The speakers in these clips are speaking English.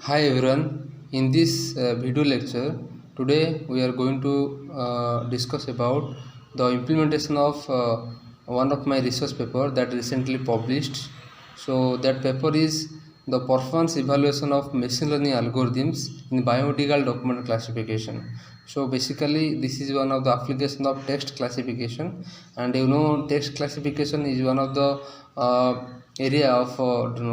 Hi everyone, in this video lecture today we are going to discuss about the implementation of one of my research paper that recently published. So that paper is the performance evaluation of machine learning algorithms in biomedical document classification. So basically this is one of the application of text classification, and text classification is one of the area of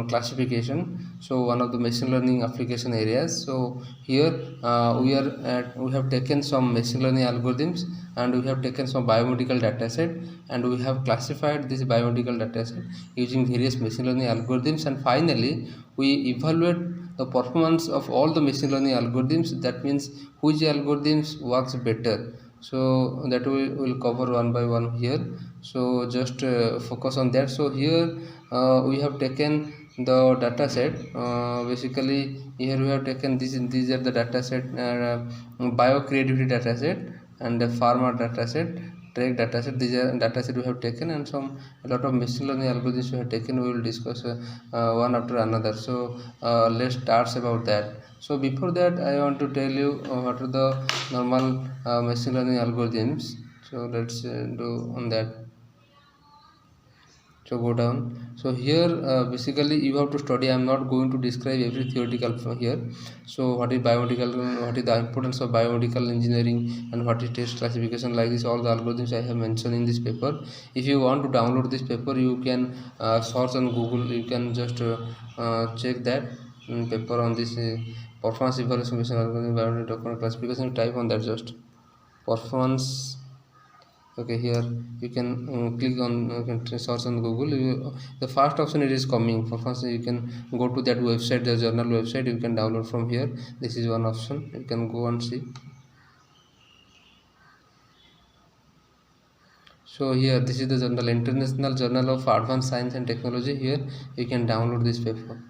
classification, so one of the machine learning application areas. So here we have taken some machine learning algorithms, and we have taken some biomedical dataset, and we have classified this biomedical dataset using various machine learning algorithms, and finally we evaluate the performance of all the machine learning algorithms. That means which algorithms works better. So that we will cover one by one here. So just focus on that. So here we have taken the data set. Basically here we have taken these are the data set, bio creativity data set and the pharma data set, track data set. These are data set we have taken, and a lot of machine learning algorithms we have taken. We will discuss one after another. So let's start about that. So before that I want to tell you what are the normal machine learning algorithms. So let's do on that. So go down. So here basically you have to study. I am not going to describe every theoretical from here. So what is biomedical, what is the importance of biomedical engineering, and what is test classification, like this all the algorithms I have mentioned in this paper. If you want to download this paper, you can search on Google. You can just check that paper on this performance evaluation algorithm biomedical document classification. Type on that, just performance. Okay, here you can click on, you can search on Google. The first option it is coming for first. You can go to that website, the journal website. You can download from here. This is one option. You can go and see. So here this is the journal, International Journal of Advanced Science and Technology. Here you can download this paper.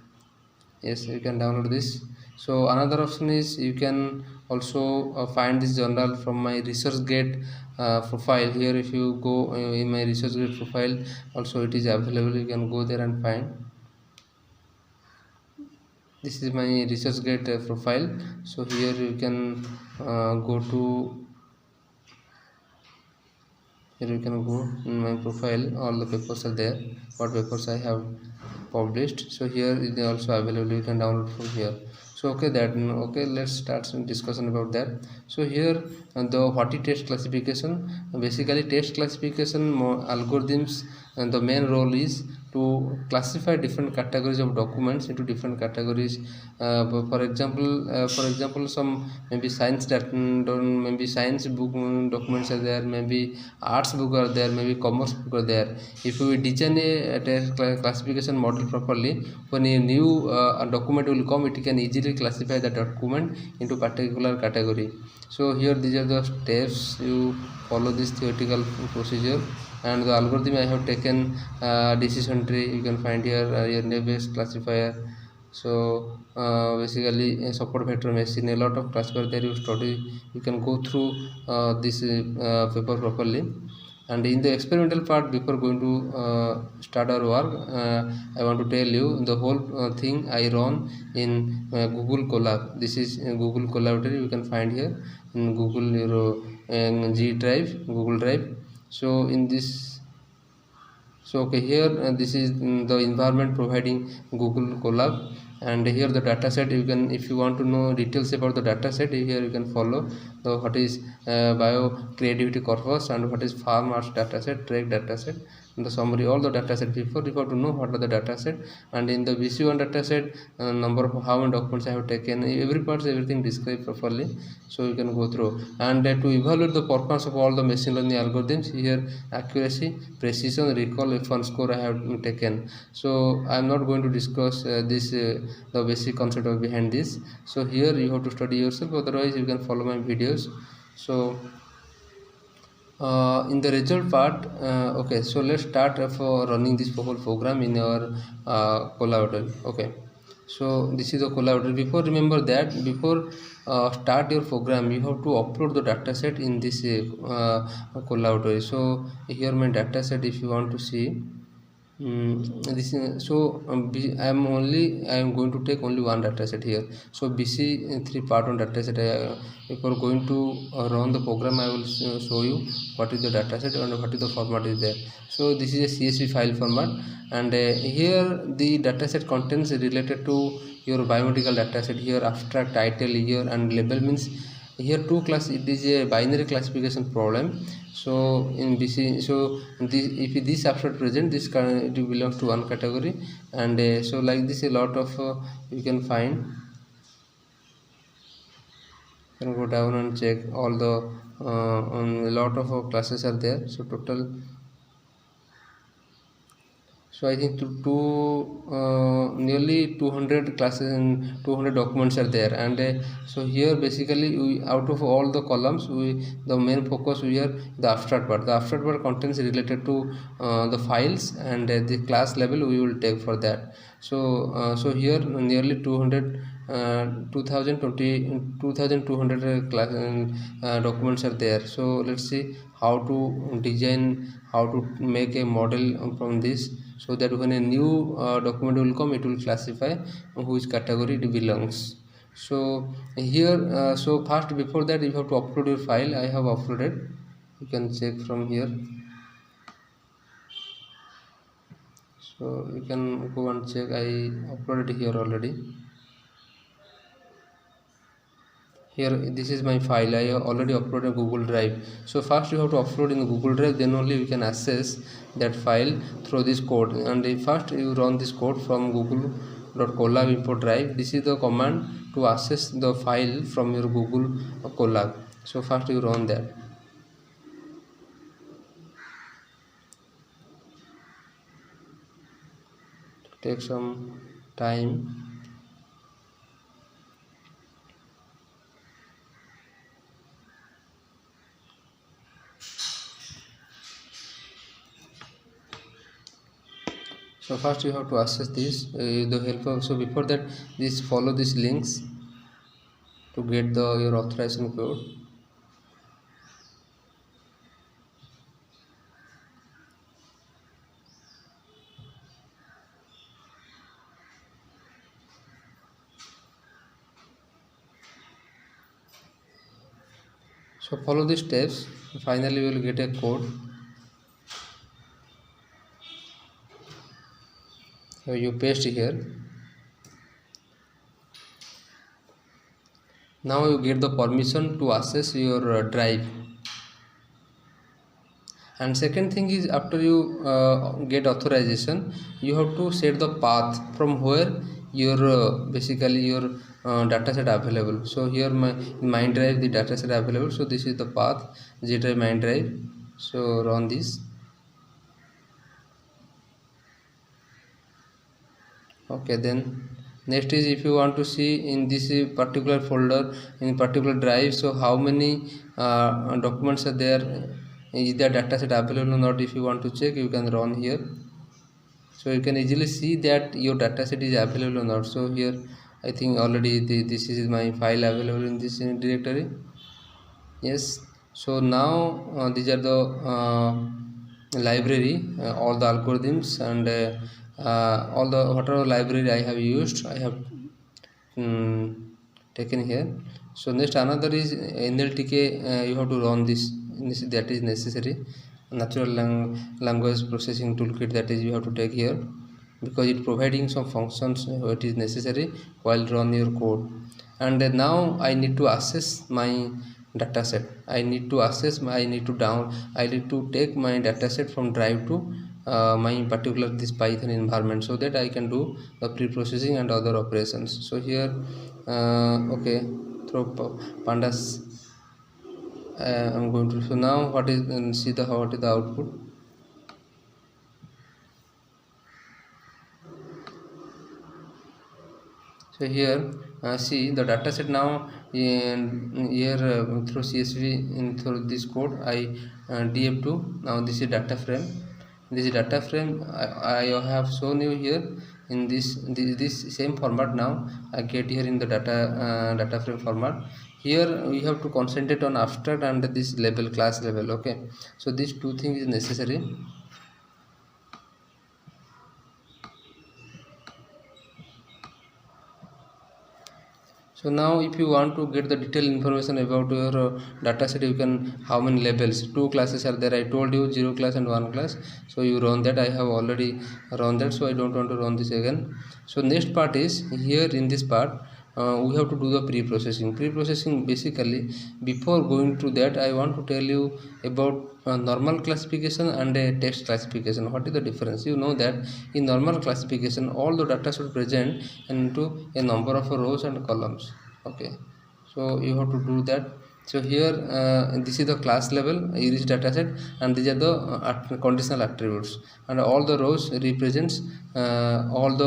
Yes, you can download this. So another option is you can also find this journal from my ResearchGate profile. Here if you go in my ResearchGate profile, also it is available. You can go there and find. This is my ResearchGate profile. So here you can go to, here you can go in my profile. All the papers are there, what papers I have published. So here it is also available. You can download from here. So okay, let's start some discussion about that. So here the what is test classification. Basically text classification algorithms, and the main role is to classify different categories of documents into different categories. For example, some maybe science that maybe science book documents are there, maybe arts book are there, maybe commerce book are there. If we design a test classification model properly, when a new document will come, it can easily classify the document into particular category. So here these are the steps. You follow this theoretical procedure, and the algorithm I have taken decision tree. You can find here based classifier. So basically support vector machine, a lot of classifier there you study. You can go through this paper properly. And in the experimental part, before going to start our work, I want to tell you the whole thing I run in Google Colab. This is Google Collaboratory. You can find here in Google G Drive, Google Drive. So in this, so okay, here this is the environment providing Google Colab, and here the data set. You can, if you want to know details about the data set, here you can follow the what is bio creativity corpus, and what is farm arts data set, track data set, and the summary, all the data set. Before you have to know what are the data set, and in the VC1 data set, number of how many documents I have taken, every part everything described properly. So you can go through, and to evaluate the performance of all the machine learning algorithms, here accuracy, precision, recall, F1 score I have taken. So I am not going to discuss the basic concept of behind this. So here you have to study yourself, otherwise you can follow my videos. So in the result part, okay, so let's start for running this whole program in our collaborator. Okay, so this is the collaborator. Before, remember that before start your program, you have to upload the data set in this collaborator. So here my data set, if you want to see, I am going to take only one data set here. So BC3 part 1 data set. If we are going to run the program, I will show you what is the data set and what is the format is there. So this is a CSV file format, and here the data set contains related to your biomedical data set. Here abstract, title, year and label means here two class. It is a binary classification problem. So in BC, so this, if this abstract present, this it belongs to one category, and so like this a lot of you can find. You can go down and check all the a lot of classes are there. So total, so I think nearly 200 classes and 200 documents are there, and so here basically we, out of all the columns, the main focus we are the abstract part. The abstract part contains related to the files, and the class level we will take for that. So here nearly 200 2200 class documents are there. So let's see how to design, how to make a model from this, so that when a new document will come, it will classify which category it belongs. So here so first, before that, you have to upload your file. I have uploaded, you can check from here. So you can go and check, I uploaded here already. Here this is my file, I already uploaded Google Drive. So first you have to upload in Google Drive, then only we can access that file through this code. And first you run this code from google.colab import drive. This is the command to access the file from your Google Colab. So first you run that. Take some time. So first you have to access this the help of, so before that, this follow these links to get the your authorization code. So follow these steps, finally you will get a code. So you paste here. Now you get the permission to access your drive. And second thing is, after you get authorization, you have to set the path from where your basically your dataset available. So here in my drive the dataset available. So this is the path, G drive my drive. So run this. Okay, then next is, if you want to see in this particular folder, in particular drive, so how many documents are there, is the dataset available or not. If you want to check, you can run here. So you can easily see that your dataset is available or not. So here I think already this is my file available in this directory. Yes. So now these are the library, all the algorithms, and all the whatever library I have used, I have taken here. So next another is NLTK. You have to run this that is necessary, natural language processing toolkit, that is you have to take here, because it providing some functions what is necessary while run your code. And now I need to access my dataset. I need to take my dataset from drive to my particular this Python environment, so that I can do the pre-processing and other operations. So here okay, through pandas I'm going to, so now what is, see the what is the output. So here see the dataset now here through CSV through this code I df2. Now this is data frame. This data frame I have shown you here in this same format. Now I get here in the data frame format. Here we have to concentrate on abstract and this level, class level. Okay, so these two things is necessary. So now if you want to get the detailed information about your data set, you can how many levels, two classes are there. I told you 0 class and 1 class. So you run that. I have already run that, so I don't want to run this again. So next part is here. In this part we have to do the pre-processing. Pre-processing, basically before going to that, I want to tell you about normal classification and a text classification. What is the difference? You know that in normal classification all the data should present into a number of rows and columns. Okay, so you have to do that. So here this is the class level iris dataset, and these are the conditional attributes, and all the rows represents one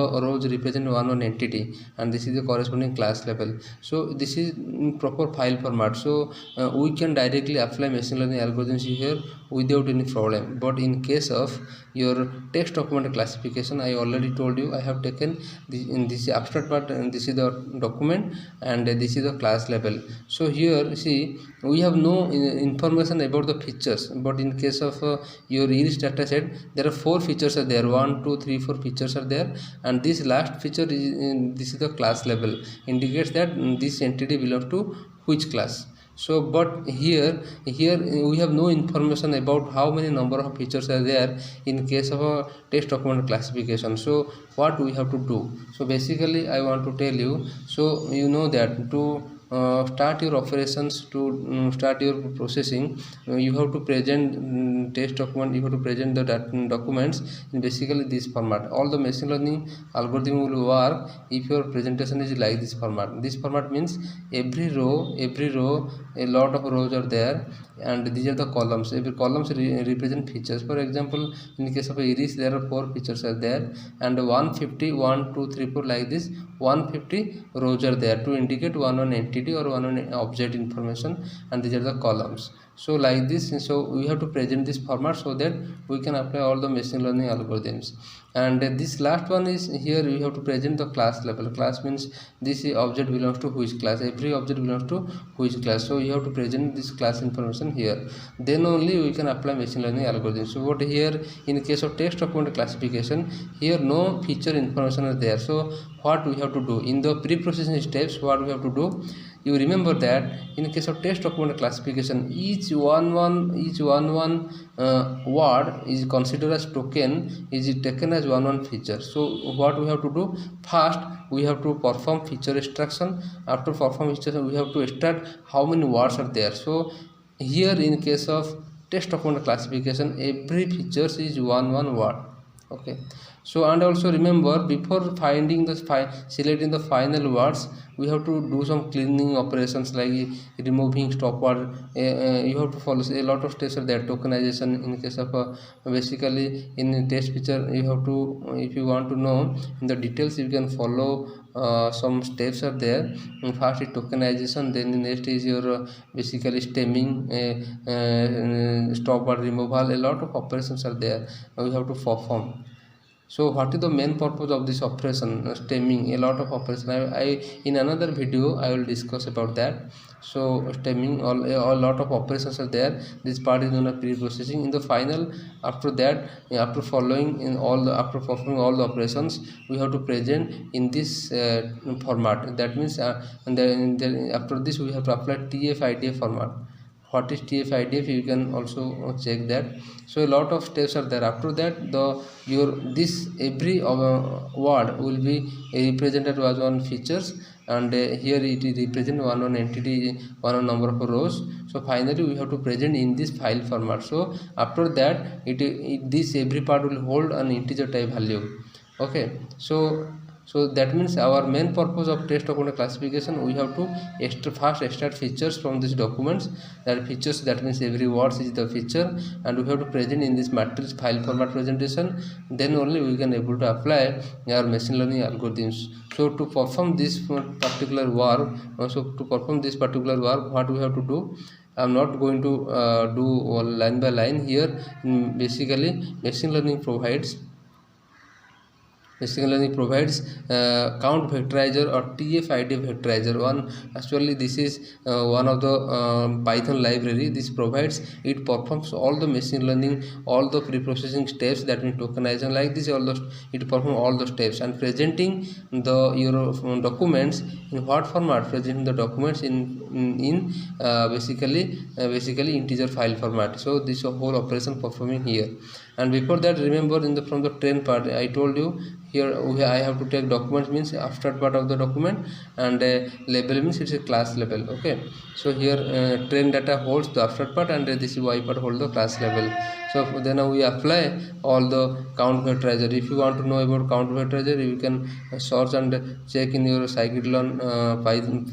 entity, and this is the corresponding class level. So this is in proper file format, so we can directly apply machine learning algorithms here without any problem. But in case of your text document classification, I already told you I have taken in this abstract part, and this is the document, and this is the class level. So here see, we have no information about the features, but in case of your iris dataset, there are 4 features are there, 1 2 3 4 features are there, and this last feature is this is the class level, indicates that this entity belongs to which class. So but here we have no information about how many number of features are there in case of a text document classification. So what we have to do? So basically I want to tell you, so you know that to start your operations, to start your processing, you have to present text document, you have to present the documents in basically this format. All the machine learning algorithm will work if your presentation is like this format. This format means every row a lot of rows are there, and these are the columns. Every columns represent features. For example, in the case of iris, there are 4 features are there, and 150 1 2 3 4 like this 150 rows are there to indicate one entity or one object information, and these are the columns. So like this, so we have to present this format so that we can apply all the machine learning algorithms. And this last one is here we have to present the class level. Class means this object belongs to which class, every object belongs to which class, so you have to present this class information here, then only we can apply machine learning algorithms. So what here in case of text document classification, here no feature information is there. So what we have to do in the pre-processing steps, what we have to do, you remember that in case of text document classification, each one word is considered as token, is taken as one feature. So what we have to do, first we have to perform feature extraction. After perform extraction, we have to extract how many words are there. So here in case of text document classification, every feature is one word. Okay, so and also remember, before finding the selecting the final words, we have to do some cleaning operations like removing stop word. You have to follow a lot of steps are there. Tokenization in case of basically in text feature, you have to, if you want to know in the details, you can follow some steps are there. First is tokenization, then next is your basically stemming, stop word removal. A lot of operations are there we have to perform. So what is the main purpose of this operation, stemming? A lot of operation, I in another video I will discuss about that. So stemming, a lot of operations are there. This part is known as pre-processing. In the final, after that, after following in all the, after performing all the operations, we have to present in this format. That means and then after this we have to apply TF-IDF format. What is TF-IDF? You can also check that. So a lot of steps are there. After that, this every word will be represented as one features, and here it is represent one entity, one number of rows. So finally we have to present in this file format. So after that, this every part will hold an integer type value. Okay, so that means our main purpose of text document classification, we have to first extract features from these documents. That features, that means every word is the feature, and we have to present in this matrix file format presentation. Then only we can able to apply our machine learning algorithms. So to perform this particular work, what we have to do, I am not going to do line by line here. Basically, machine learning provides Machine learning provides count vectorizer or TF-ID vectorizer. Actually this is one of the Python library. This provides, it performs all the machine learning, all the pre-processing steps, that means tokenization, like this, all the it perform all the steps and presenting the your documents in what format? Presenting the documents in basically integer file format. So this whole operation performing here. And before that, remember in the from the train part I told you, here I have to take documents means abstract part of the document, and label means it's a class level. Okay, so here train data holds the abstract part, and this y part hold the class level. So then we apply all the count vectorizer. If you want to know about count vectorizer, you can search and check in your scikit-learn Python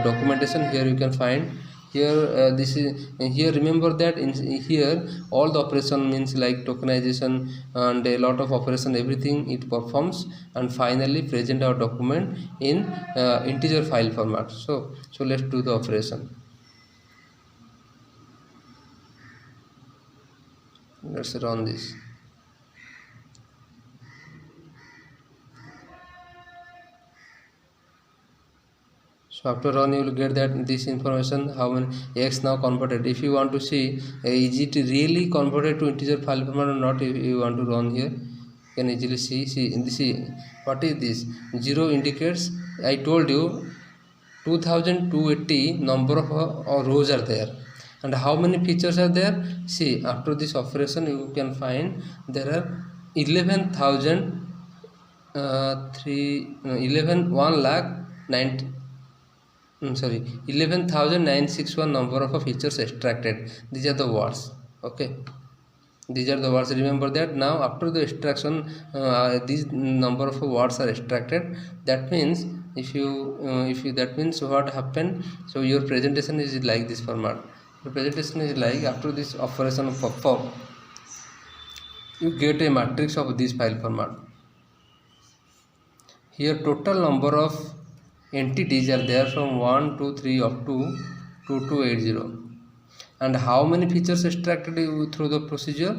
documentation. Here you can find. Here this is here, remember that in here all the operation means like tokenization and a lot of operation, everything it performs, and finally present our document in integer file format. So let's do the operation. Let's run this. So after run, you will get that this information, how many x now converted. If you want to see is it really converted to integer file format or not, if you want to run here, you can easily see what is this. 0 indicates, I told you 2280 number of rows are there, and how many features are there. See, after this operation you can find there are 11,000 11,961 number of features extracted. These are the words. Okay, these are the words. Remember that. Now after the extraction, these number of words are extracted. That means if you that means what happened. So your presentation is like this format. The presentation is like, after this operation perform, you get a matrix of this file format. Here total number of entities are there from 1 2 3 up to 2280, and how many features extracted through the procedure?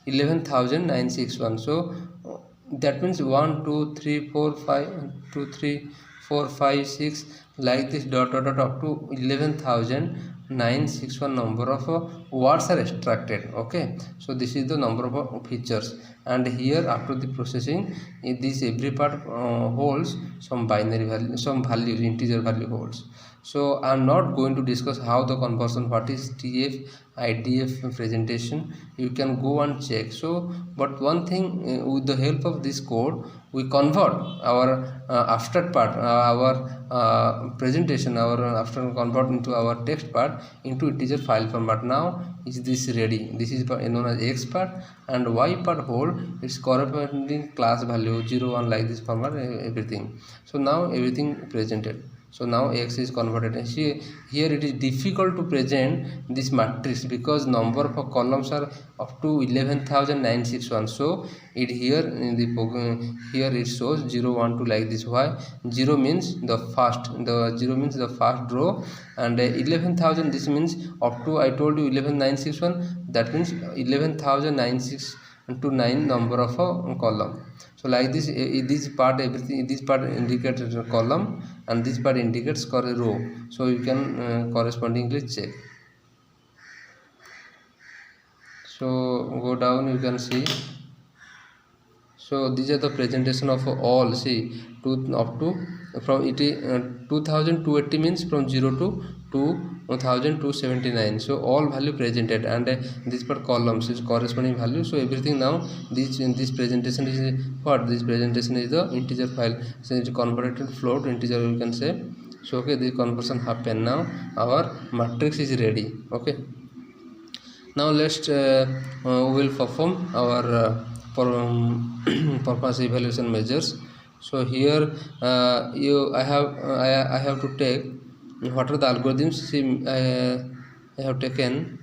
11,961. So that means 1 2 3 4 5 2 3 4 5 6 like this dot up to 11,961 number of words are extracted. Okay, so this is the number of features, and here after the processing, this every part holds some binary value, some value, integer value holds. So I am not going to discuss how the conversion, what is TF IDF presentation, you can go and check. So but one thing, with the help of this code, we convert our abstract part, our presentation, our after convert into our text part into integer file format. Now is this ready? This is known as x part, and y part hold its corresponding class value 0 1 like this format, everything. So now everything presented. So now x is converted. And see, here it is difficult to present this matrix because number of columns are up to 11,961. So it here in the here it shows 0 1 2 like this. Why? 0 means the first row, and 11,000, this means up to, I told you 11,961, that means 11,096 to 9 number of a column. So like this, this part, everything, this part indicates a column and this part indicates a row. So you can correspondingly check. So go down, you can see. So these are the presentation of all. See, up to from 2280 means from 0 to 1279. So all value presented, and this part columns is corresponding value. So everything now this presentation is what? This presentation is the integer file. So it's converted to float integer, you can say. So okay, the conversion happened. Now our matrix is ready. Okay. Now let's we will perform our performance evaluation measures. So here I have to take what are the algorithms. See, I have taken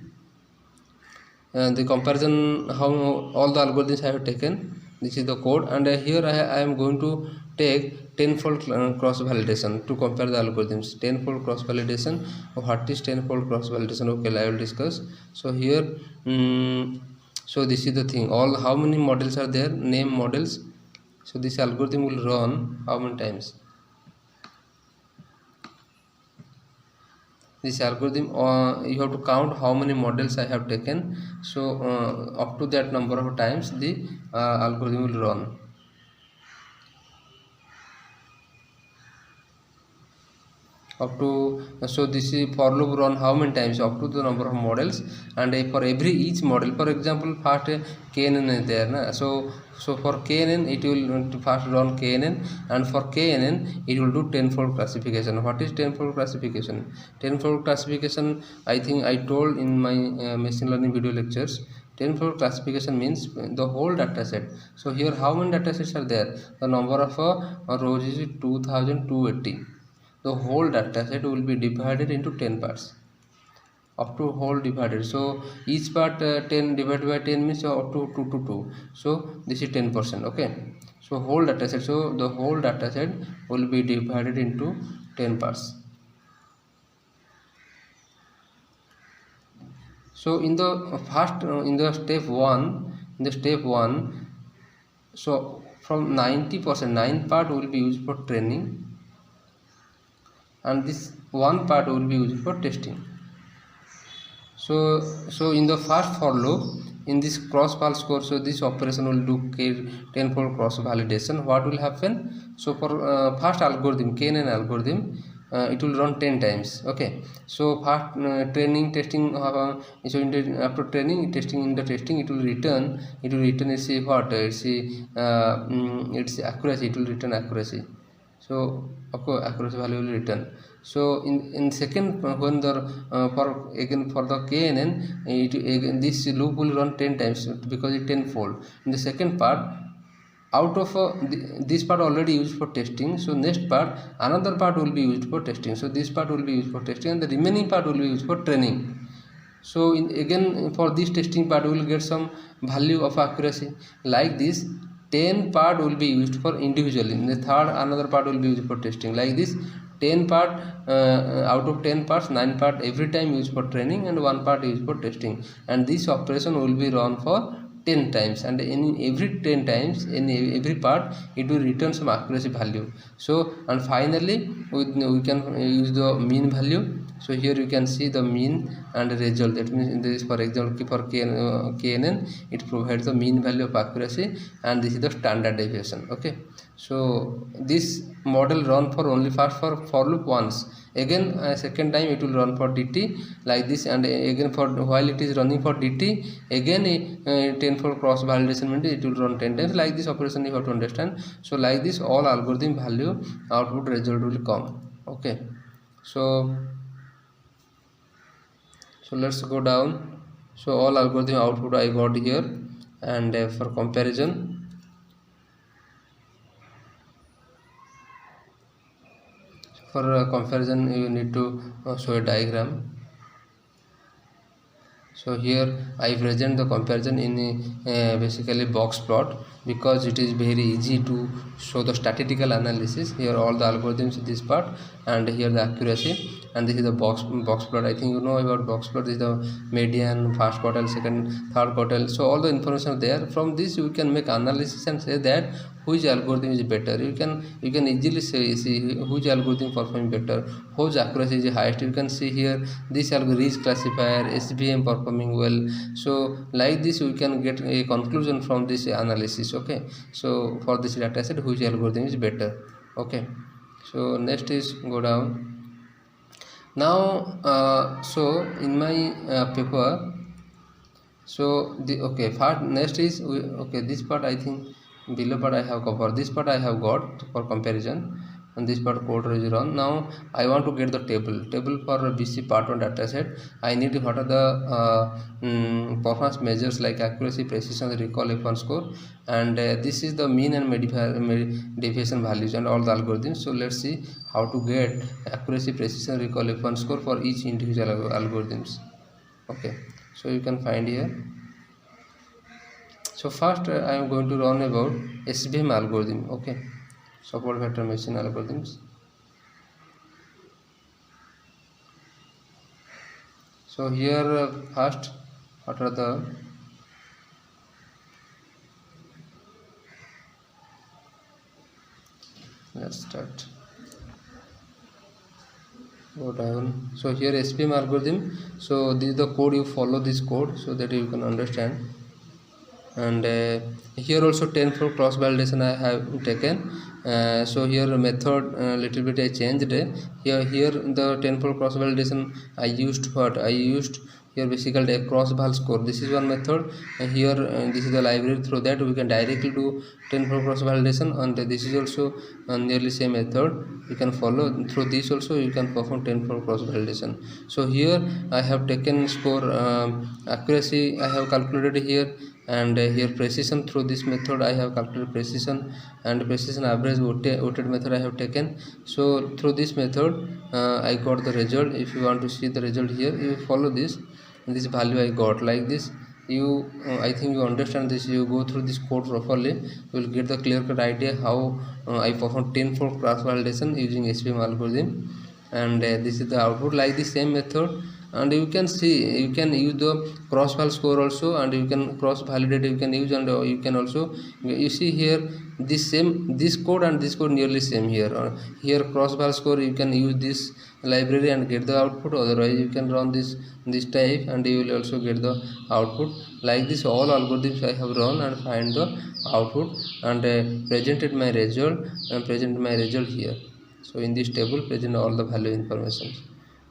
the comparison, how all the algorithms I have taken. This is the code, and here I am going to take 10-fold cross validation to compare the algorithms. 10-fold cross validation. What is 10-fold cross validation? Okay, I will discuss. So here so this is the thing, all how many models are there, name models, So this algorithm will run how many times? This algorithm, you have to count how many models I have taken. So up to that number of times the algorithm will run. Up to, so this is for loop run how many times, up to the number of models, and for every each model, for example first knn is there na? So for knn it will first run knn, and for knn it will do tenfold classification. What is tenfold classification? Tenfold classification, I think I told in my machine learning video lectures. Tenfold classification means the whole data set. So here how many data sets are there? The number of rows is 2280. The whole data set will be divided into 10 parts, up to whole divided. So each part 10 divided by 10 means up to 2 to 2. So this is 10%. Okay, so whole data set, so the whole data set will be divided into 10 parts. So in the first in the step 1, so from 90%, 9 part will be used for training, and this 1 part will be used for testing. So in the first for loop, in this cross pulse score, so this operation will do tenfold cross validation. What will happen? So for first algorithm, knn algorithm, it will run 10 times. Okay, so first training, testing, so in the, after training, testing, in the testing it will return it's what, it's accuracy, it will return accuracy. So accuracy value will return. So in second, when the for again for the knn, again this loop will run 10 times because it tenfold. In the second part, out of this part already used for testing, so next part another part will be used for testing. So this part will be used for testing, and the remaining part will be used for training. So again for this testing part we will get some value of accuracy. Like this 10 part will be used for individually, in the third another part will be used for testing. Like this 10 part, out of 10 parts 9 part every time used for training, and 1 part used for testing, and this operation will be run for 10 times, and in every 10 times in every part it will return some accuracy value. So and finally we can use the mean value. So here you can see the mean and result. That means this, for example for knn it provides the mean value of accuracy, and this is the standard deviation. Okay, so this model run for only first for loop once, again second time it will run for dt like this, and again for while it is running for dt, again tenfold cross validation means it will run 10 times. Like this operation you have to understand. So like this all algorithm value output result will come. Okay, so let's go down. So all algorithm output I got here, and for comparison, you need to show a diagram. So here I present the comparison in basically box plot, because it is very easy to show the statistical analysis. Here all the algorithms in this part, and here the accuracy, and this is the box plot. I think you know about box plot. This is the median, first quartile, second, third quartile. So all the information are there. From this you can make analysis and say that which algorithm is better. You can easily see which algorithm performing better, whose accuracy is highest. You can see here this algorithm classifier, SVM performing well. So like this we can get a conclusion from this analysis. Okay, so for this data set which algorithm is better. Okay, so next is go down. Now so in my paper, so the okay part next is okay, this part I think below part I have covered, this part I have got for comparison, and this part code is run. Now I want to get the table for BC part 1 dataset. I need what are the performance measures like accuracy, precision, recall, F1 score, and this is the mean and deviation values and all the algorithms. So let's see how to get accuracy, precision, recall, F1 score for each individual algorithms. Okay, so you can find here. So first I am going to run about SVM algorithm. Okay, support vector machine algorithms. So here first what are the let's start. What happened? So here SPM algorithm. So this is the code, you follow this code so that you can understand. And here also 10 for cross validation I have taken. So here method little bit I changed. Here the 10 for cross validation I used what I used here basically a cross val score. This is one method. Here this is the library, through that we can directly do 10 for cross validation, and this is also nearly same method you can follow. Through this also you can perform 10 for cross validation. So here I have taken score accuracy I have calculated here, and here precision. Through this method I have calculated precision, and precision average weighted method I have taken. So through this method I got the result. If you want to see the result here, you follow this value I got like this. You I think you understand this. You go through this code properly, you will get the clear cut idea how I perform 10 for cross validation using SPM algorithm. And this is the output like the same method. And you can see you can use the cross val score also, and you can cross validate you can use, and you can also you see here this code and this code nearly same here. Here cross val score you can use this library and get the output, otherwise you can run this type and you will also get the output like this. All algorithms I have run and find the output, and presented my result, and present my result here. So in this table present all the value information.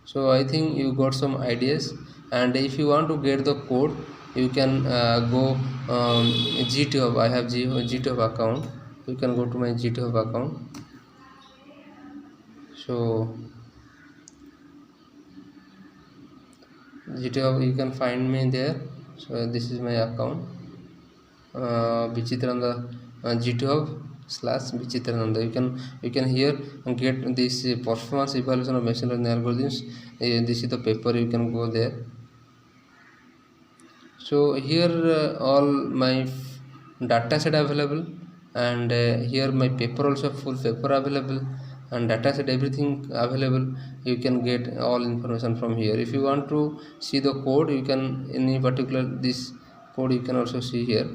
So I think you got some ideas, and if you want to get the code you can go GitHub. I have GitHub account. You can go to my GitHub account. So GitHub you can find me there. So this is my account, Vichitrananda, GitHub/Vichitrananda. You can here get this performance evaluation of machine learning algorithms. This is the paper, you can go there. So here all my data set available, and here my paper also, full paper available, and data set everything available. You can get all information from here. If you want to see the code, you can any particular this code you can also see here.